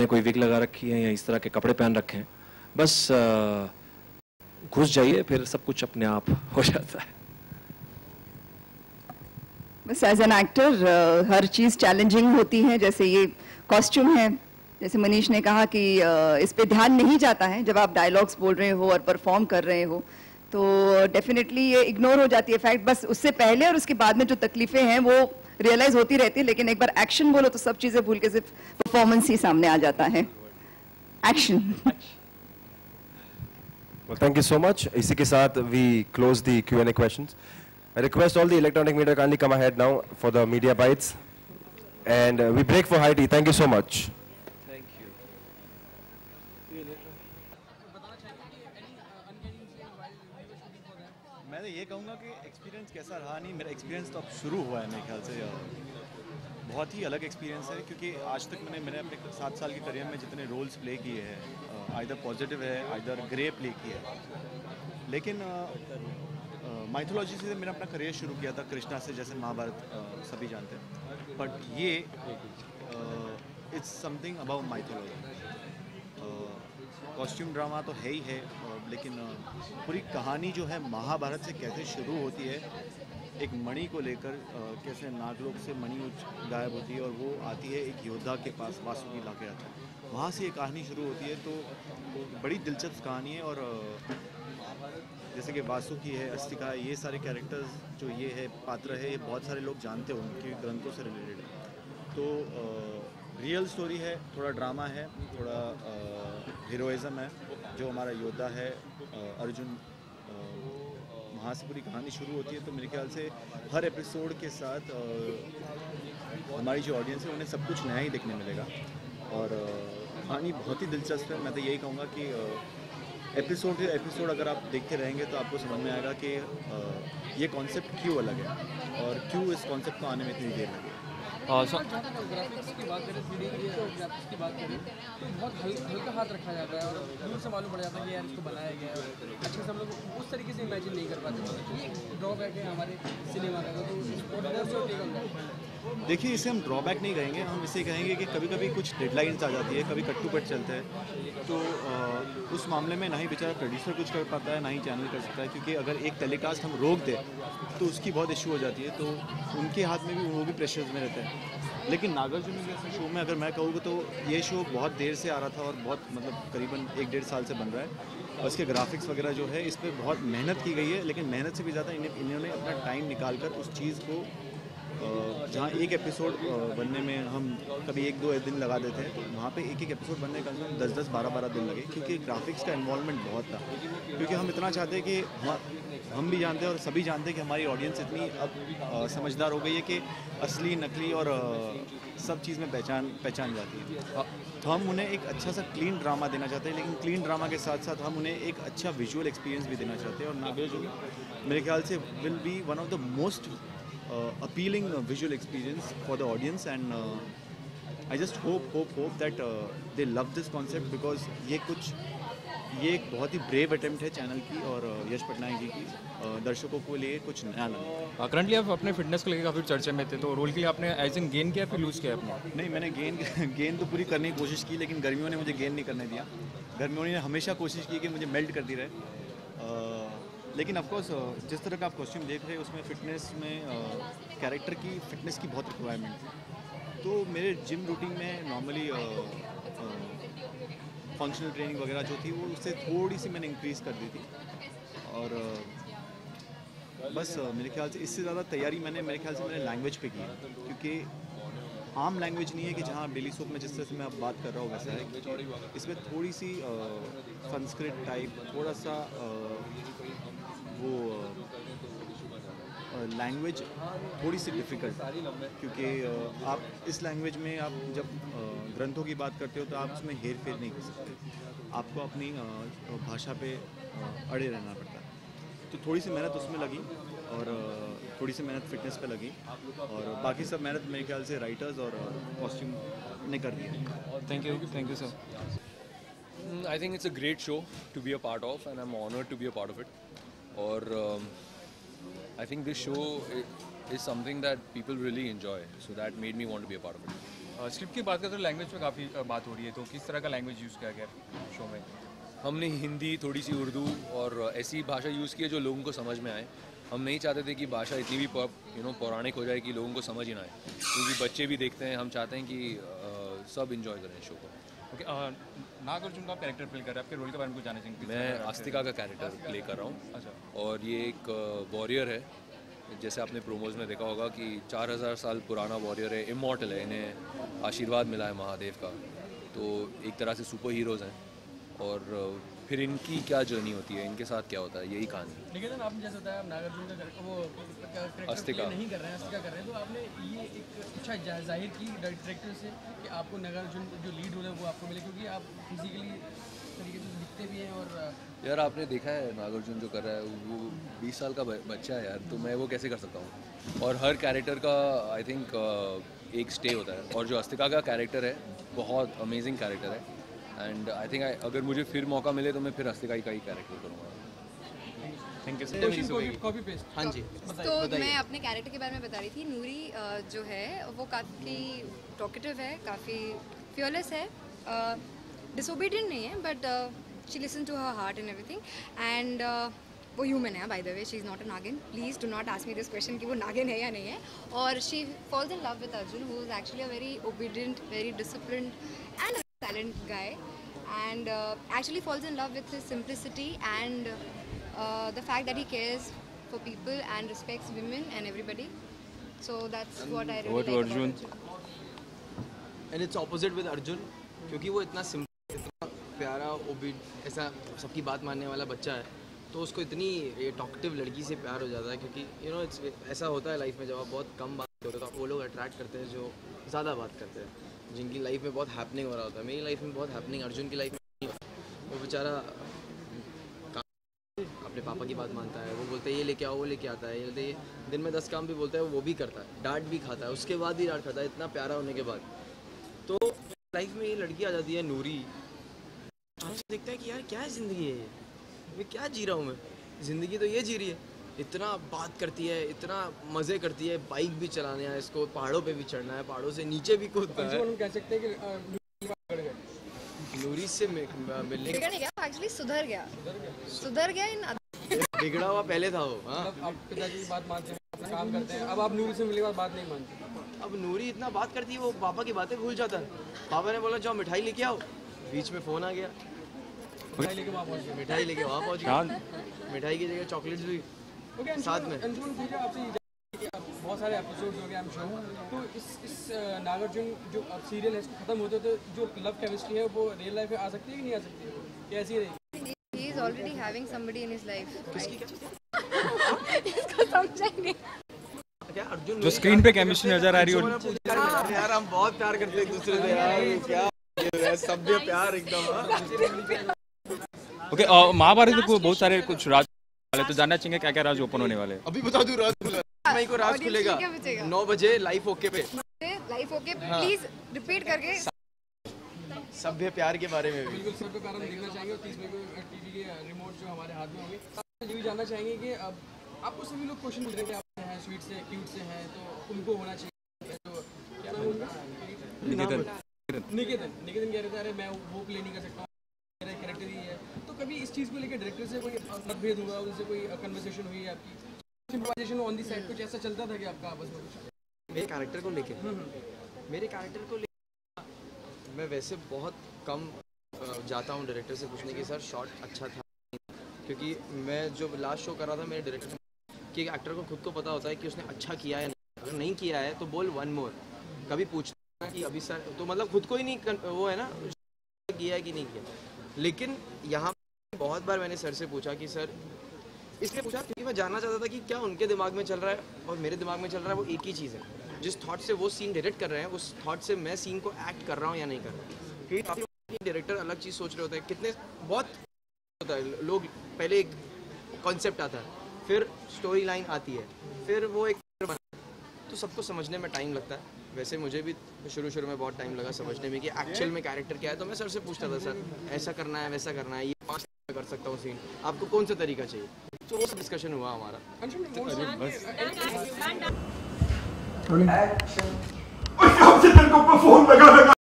कोई विग लगा रखी है या इस तरह के कपड़े पहन रखे हैं, बस घुस जाइए, फिर सब कुछ अपने आप हो जाता है। बस एज एन एक्टर हर चीज़ चैलेंजिंग होती है। जैसे ये कॉस्ट्यूम है, जैसे मनीष ने कहा कि इस पे ध्यान नहीं जाता है जब आप डायलॉग्स बोल रहे हो और परफॉर्म कर रहे हो, तो डेफिनेटली ये इग्नोर हो जाती है फैक्ट। बस उससे पहले और उसके बाद में जो तकलीफें हैं वो रियलाइज होती रहती है, लेकिन एक बार एक्शन बोलो तो सब चीज़ें भूल के सिर्फ परफॉर्मेंस ही सामने आ जाता है। Action. Well, thank you so much. इसी के साथ we close the Q&A questions. I request all the electronic media kindly come ahead now for the media bites, and we break for high tea. Thank you so much. Thank you. मैं तो ये कहूँगा कि experience कैसा रहा नहीं, मेरा experience तो अब शुरू हुआ है मेरे ख्याल से। बहुत ही अलग एक्सपीरियंस है, क्योंकि आज तक मैंने अपने 7 साल के करियर में जितने रोल्स प्ले किए हैं, आइदर पॉजिटिव है आइदर ग्रे प्ले किया है, लेकिन माइथोलॉजी से मैंने अपना करियर शुरू किया था, कृष्णा से, जैसे महाभारत सभी जानते हैं। बट ये it's something about mythology. Costume drama तो है ही है, लेकिन पूरी कहानी जो है महाभारत से कैसे शुरू होती है, एक मणि को लेकर कैसे नागलोक से मणि गायब होती है और वो आती है एक योद्धा के पास, वासुकी लाके आता है, वहाँ से ये कहानी शुरू होती है। तो बड़ी दिलचस्प कहानी है। और जैसे कि वासुकी है, अस्तिका है, ये सारे कैरेक्टर्स जो ये है पात्र है, ये बहुत सारे लोग जानते हो, उनके ग्रंथों से रिलेटेड है। तो रियल स्टोरी है, थोड़ा ड्रामा है, थोड़ा हीरोइज़म है। जो हमारा योद्धा है अर्जुन, वहाँ से पूरी कहानी शुरू होती है। तो मेरे ख्याल से हर एपिसोड के साथ हमारी जो ऑडियंस है उन्हें सब कुछ नया ही देखने मिलेगा, और कहानी बहुत ही दिलचस्प है। मैं तो यही कहूँगा कि एपिसोड अगर आप देखते रहेंगे तो आपको समझ में आएगा कि ये कॉन्सेप्ट क्यों अलग है और क्यों इस कॉन्सेप्ट को आने में इतनी देर लगी। ग्राफिक्स की बात करें, 3D की ग्राफिक्स की बात करें, तो बहुत हल्का हाथ रखा जाता है और दूर से मालूम पड़ जाता है कि यार इसको बनाया गया है अच्छे से। हम लोग उस तरीके से इमेजिन नहीं कर पाते। ये ड्रॉबैक है हमारे सिनेमा का। तो देखिए, इसे हम ड्रॉबैक नहीं कहेंगे, हम इसे कहेंगे कि कभी कभी कुछ डेडलाइंस आ जाती है, कभी कट टू कट चलता है। तो उस मामले में ना ही बेचारा प्रोड्यूसर कुछ कर पाता है, ना ही चैनल कर सकता है, क्योंकि अगर एक टेलीकास्ट हम रोक दें तो उसकी बहुत इशू हो जाती है। तो उनके हाथ में भी वो भी प्रेशर्स में रहते हैं। लेकिन नागार्जुन जैसे शो में अगर मैं कहूँगा तो ये शो बहुत देर से आ रहा था और बहुत मतलब करीबन 1-1.5 साल से बन रहा है, और इसके ग्राफिक्स वगैरह जो है इस पर बहुत मेहनत की गई है। लेकिन मेहनत से भी ज़्यादा इन्होंने अपना टाइम निकाल कर उस चीज़ को, जहाँ एक एपिसोड बनने में हम कभी 1-2 दिन लगा देते हैं, तो वहाँ पे एक एपिसोड बनने का 10-10, 12-12 दिन लगे, क्योंकि ग्राफिक्स का इन्वॉल्वमेंट बहुत था। क्योंकि हम इतना चाहते हैं कि हम भी जानते हैं और सभी जानते हैं कि हमारी ऑडियंस इतनी अब समझदार हो गई है कि असली नकली और सब चीज़ में पहचान जाती है। तो हम उन्हें एक अच्छा सा क्लीन ड्रामा देना चाहते हैं, लेकिन क्लीन ड्रामा के साथ साथ हम उन्हें एक अच्छा विजुअल एक्सपीरियंस भी देना चाहते हैं। और नागार्जुन मेरे ख्याल से will be one of the most appealing visual experience for the audience, and I just hope that they love this concept, because ये एक बहुत ही ब्रेव अटेम्प्ट है चैनल की और यश पटनायक जी की, दर्शकों के लिए कुछ नया लगा। करंटली आप अपने फिटनेस को लेकर काफ़ी चर्चे में थे, तो रोल के लिए आपने एज इन गेन किया फिर लूज़ किया अपना? नहीं, मैंने गेन तो पूरी करने की कोशिश की, लेकिन गर्मियों ने मुझे गेन नहीं करने दिया। गर्मियों ने हमेशा कोशिश की कि मुझे मेल्ट करती रहे। लेकिन ऑफकोर्स जिस तरह का आप कॉस्ट्यूम देख रहे हैं उसमें फ़िटनेस में कैरेक्टर की फ़िटनेस की बहुत रिक्वायरमेंट है। तो मेरे जिम रूटीन में नॉर्मली फंक्शनल ट्रेनिंग वगैरह जो थी वो उससे थोड़ी सी मैंने इंक्रीज़ कर दी थी, और बस मेरे ख्याल से इससे ज़्यादा तैयारी मैंने लैंग्वेज पे की, क्योंकि आम लैंग्वेज नहीं है कि जहाँ डेली सोप में जिस तरह से मैं अब बात कर रहा हूँ वैसा है। इसमें थोड़ी सी संस्कृत टाइप, थोड़ा सा वो लैंग्वेज थोड़ी सी डिफ़िकल्ट, क्योंकि आप इस लैंग्वेज में आप जब ग्रंथों की बात करते हो तो आप उसमें हेर फेर नहीं कर सकते, आपको अपनी भाषा पे अड़े रहना पड़ता है। तो थोड़ी सी मेहनत उसमें लगी और थोड़ी सी मेहनत फिटनेस पे लगी, और बाकी सब मेहनत मेरे ख्याल से राइटर्स और कॉस्ट्यूम ने कर दिया। Thank you sir. I think it's a great show to be a part of, and I'm honored to be a part of it. Or I think this show is something that people really enjoy, so that made me want to be a part of it. Script की बात करें तो language पे काफ़ी बात हो रही है, तो किस तरह का लैंग्वेज यूज़ किया गया शो में? हमने हिंदी, थोड़ी सी उर्दू और ऐसी भाषा यूज़ की है जो लोगों को समझ में आए। हम नहीं चाहते थे कि भाषा इतनी भी पौराणिक हो जाए कि लोगों को समझ ही ना आए, क्योंकि बच्चे भी देखते हैं। हम चाहते हैं कि सब इंजॉय करें शो को। ओके, नागार्जुन का कैरेक्टर प्ले कर रहे हैं, आपके रोल के बारे में कुछ जानना चाहेंगे? मैं आस्तिका का कैरेक्टर प्ले कर रहा हूँ। अच्छा। और ये एक वॉरियर है, जैसे आपने प्रोमोज में देखा होगा कि 4000 साल पुराना वॉरियर है, इमॉर्टल है, इन्हें आशीर्वाद मिला है महादेव का, तो एक तरह से सुपर हीरोज़ हैं। और फिर इनकी क्या जर्नी होती है, इनके साथ क्या होता है, यही कहानी। लेकिन आपने जैसे बताया नागार्जुन का वो अस्तिका नहीं कर रहे हैं, अस्तिका कर रहे हैं, तो आपने ये एक इच्छा जाहिर की डायरेक्टर से कि आपको नागार्जुन जो लीड रोल है वो आपको मिले, क्योंकि आप फिजिकली तरीके से दिखते भी हैं। और यार आपने देखा है नागार्जुन जो कर रहा है, वो 20 साल का बच्चा है यार, तो मैं वो कैसे कर सकता हूँ? और हर कैरेक्टर का आई थिंक एक स्टे होता है, और जो अस्तिका का कैरेक्टर है बहुत अमेजिंग कैरेक्टर है। एंड आई थिंक अगर मुझे फिर मौका मिले तो मैं फिर अस्तिका का ही कैरेक्टर करूँगा। Thank you. Copy paste. हाँ जी। तो मैं अपने कैरेक्टर के बारे में बता रही थी। नूरी जो है वो काफ़ी टॉकेटिव है, काफ़ी फियरलेस है, डिसोबीडियंट नहीं है, but she listen to her heart and everything. And वो ह्यूमन है, by the way, she is not a nagin. Please do not ask me this question कि वो नागिन है या नहीं है। और she falls in love with Arjun, who is actually a very obedient, very disciplined and a talent guy, and actually falls in love with his simplicity and the fact that he cares for people and respects women and everybody. So that's what I really like about Arjun. And it's opposite with Arjun, क्योंकि वो इतना simple, इतना प्यारा, ऐसा सबकी बात मानने वाला बच्चा है, तो उसको इतनी टॉकेटिव लड़की से प्यार हो जाता है। क्योंकि यू नो ऐसा होता है लाइफ में, जब आप बहुत कम बात करते हो तो वो लोग अट्रैक्ट करते हैं जो ज़्यादा बात करते हैं, जिनकी लाइफ में बहुत हैपनिंग हो रहा होता है। मेरी लाइफ में बहुत हैपनिंग, अर्जुन की लाइफ में नहीं होता। वो बेचारा अपने पापा की बात मानता है, वो बोलते हैं ये लेके आओ, वो लेके आता है, ये दिन में 10 काम भी बोलता है, वो भी करता है, डांट भी खाता है, उसके बाद भी डांट खाता है, इतना प्यारा होने के बाद। तो लाइफ में ये लड़की आ जाती है नूरी, आपसे देखता है कि यार क्या है ज़िंदगी है, मैं क्या जी रहा हूँ, मैं ज़िंदगी तो ये जी रही है। इतना बात करती है, इतना मज़े करती है, बाइक भी चलाने है इसको, पहाड़ों पे भी चढ़ना है, पहाड़ों से नीचे भी कूदना है। हम कह सकते हैं कि नूरी से मिलने बिगड़ नहीं गया, एक्चुअली सुधर गया इन बिगड़ा हुआ पहले था वो। हाँ, आप पिताजी की बात मानते हैं, अपना काम करते हैं, अब आप नूरी से मिलने के बाद बात नहीं मानते। अब नूरी इतना बात करती है, वो पापा की बातें भूल जाता है। पापा ने बोला जाओ मिठाई लेके आओ, बीच में फ़ोन आ गया, मिठाई लेके वहाँ पहुँच गए। मिठाई लेके वहाँ पहुँच गया, मिठाई की जगह चॉकलेट्स भी साथ में। अंशुमन ठीक है, आपसे बहुत सारे एपिसोड्स हो गए आई एम श्योर, तो इस नागार्जुन जो सीरियल है इसको खत्म होते तो जो लव केमिस्ट्री है वो रियल लाइफ में आ सकती है कि नहीं आ सकती है, कैसी रहेगी? He is already having somebody in his life. इसको समझा ही नहीं। क्या अर्जुन जो स्क्रीन पे केमिस्ट्री नजर आ रही है यार, हम बहुत प्यार करते हैं एक दूसरे से यार, क्या सभ्य प्यार एकदम। ओके, महाभारत में बहुत सारे कुछ राज वाले, तो जानना चाहिए क्या क्या राज ओपन होने वाले हैं? अभी बता दूं, राज मई को राज खुलेगा 9 बजे लाइव ओके पे। लाइफ ओके, प्लीज रिपीट करके। सभ्य प्यार के बारे में भी बिल्कुल सभ्य प्यार हम देखना चाहेंगे, और 30 मई को टीवी के रिमोट जो हमारे हाथ में होंगे। ये भी जानना चाहेंगे कि अब आपको सभी लोग क्वेश्चन पूछ रहे थे, आप हैं स्वीट से क्यूट से हैं तो उनको होना चाहिए, तो क्या नाम उनका? निकेतन कह रहे थे अरे मैं वो प्ले नहीं कर सकता, मेरा कैरेक्टर ही है। तो कभी इस चीज़ को लेकर डायरेक्टर से कोई मतभेद हुआ, उनसे कोई कन्वर्सेशन हुई है आपकी, सिंपलाइजेशन ऑन दी साइड कुछ ऐसा चलता था कि आपका आपस में कुछ? मेरे कैरेक्टर को लेके मैं वैसे बहुत कम जाता हूँ डायरेक्टर से पूछने की, सर शॉट अच्छा था, क्योंकि मैं जो लास्ट शो कर रहा था मेरे डायरेक्टर कि एक्टर को खुद को पता होता है कि उसने अच्छा किया है, अगर नहीं किया है तो बोल 1 मोर। कभी पूछना कि अभी सर, तो मतलब खुद को ही नहीं वो है ना, किया है कि नहीं किया। लेकिन यहाँ बहुत बार मैंने सर से पूछा कि सर, इसलिए पूछा क्योंकि मैं जानना चाहता था कि क्या उनके दिमाग में चल रहा है और मेरे दिमाग में चल रहा है, वो एक ही चीज़ है। जिस थॉट से वो सीन डायरेक्ट कर रहे हैं, उस थॉट से मैं सीन को एक्ट कर रहा हूँ या नहीं कर रहा हूँ। क्योंकि काफ़ी डायरेक्टर अलग चीज़ सोच रहे होते हैं, कितने बहुत होता है, लोग पहले एक कॉन्सेप्ट आता है, फिर स्टोरी लाइन आती है, फिर वो एक तो सबको समझने में टाइम लगता है। वैसे मुझे भी शुरू में बहुत टाइम लगा समझने में कि एक्चुअल में कैरेक्टर क्या है, तो मैं सर से पूछता था, सर ऐसा करना है, वैसा करना है, ये 5 कर सकता हूँ सीन, आपको कौन सा तरीका चाहिए, तो वो डिस्कशन हुआ हमारा। से तेरे को फोन लगा